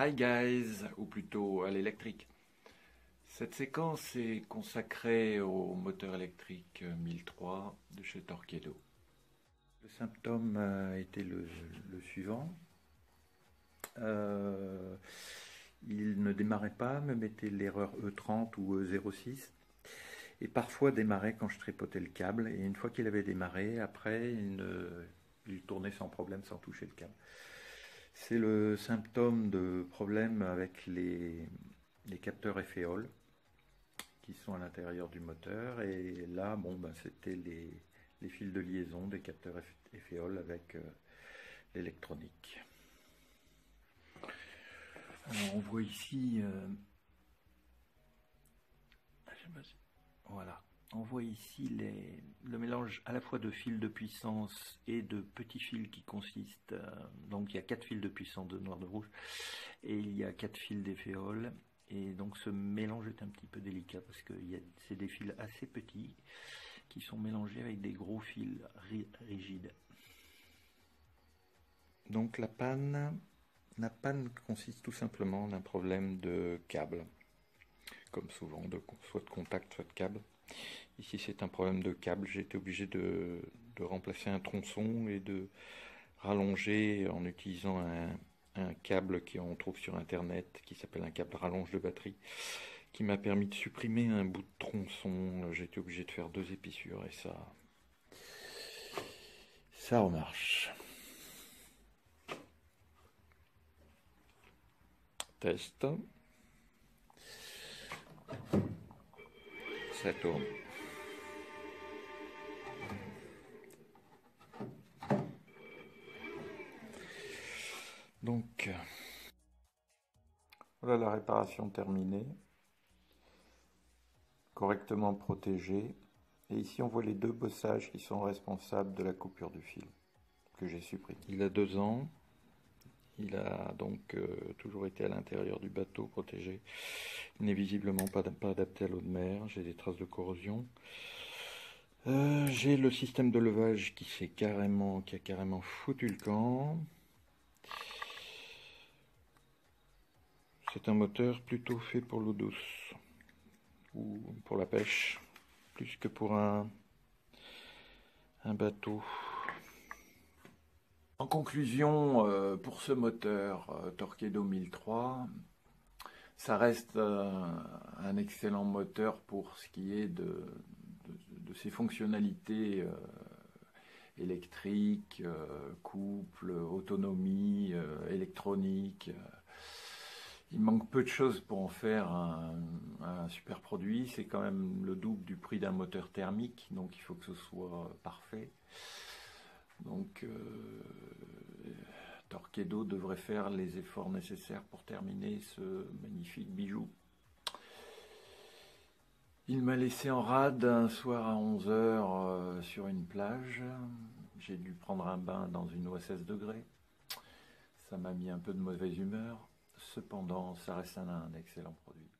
Hi guys, ou plutôt à l'électrique. Cette séquence est consacrée au moteur électrique 1003 de chez Torqeedo. Le symptôme a été le suivant. Il ne démarrait pas, me mettait l'erreur E30 ou E06 et parfois démarrait quand je tripotais le câble, et une fois qu'il avait démarré, après il tournait sans problème, sans toucher le câble. C'est le symptôme de problème avec les capteurs FEOL qui sont à l'intérieur du moteur, et là c'était les fils de liaison des capteurs FEOL avec l'électronique. Alors on voit ici voilà, on voit ici le mélange à la fois de fils de puissance et de petits fils qui consistent, donc il y a 4 fils de puissance de noir de rouge et il y a 4 fils d'FEOL, et donc ce mélange est un petit peu délicat parce que c'est des fils assez petits qui sont mélangés avec des gros fils rigides. Donc la panne consiste tout simplement en un problème de câble, comme souvent, soit de contact, soit de câble. Ici c'est un problème de câble, j'ai été obligé de remplacer un tronçon et de rallonger en utilisant un câble qu'on trouve sur internet, qui s'appelle un câble rallonge de batterie, qui m'a permis de supprimer un bout de tronçon. J'ai été obligé de faire 2 épissures et ça remarche. Test. Ça tourne. Donc, voilà la réparation terminée, correctement protégée. Et ici, on voit les 2 bossages qui sont responsables de la coupure du fil, que j'ai supprimé. Il a 2 ans. Il a donc toujours été à l'intérieur du bateau, protégé. Il n'est visiblement pas adapté à l'eau de mer. J'ai des traces de corrosion. J'ai le système de levage qui a carrément foutu le camp. C'est un moteur plutôt fait pour l'eau douce ou pour la pêche, plus que pour un bateau. En conclusion, pour ce moteur Torqeedo 1003, ça reste un excellent moteur pour ce qui est de ses fonctionnalités électriques, couple, autonomie, électronique. Il manque peu de choses pour en faire un super produit. C'est quand même le double du prix d'un moteur thermique, donc il faut que ce soit parfait. Donc Torqeedo devrait faire les efforts nécessaires pour terminer ce magnifique bijou. Il m'a laissé en rade un soir à 11 h sur une plage. J'ai dû prendre un bain dans une eau à 16 degrés. Ça m'a mis un peu de mauvaise humeur. Cependant, ça reste un excellent produit.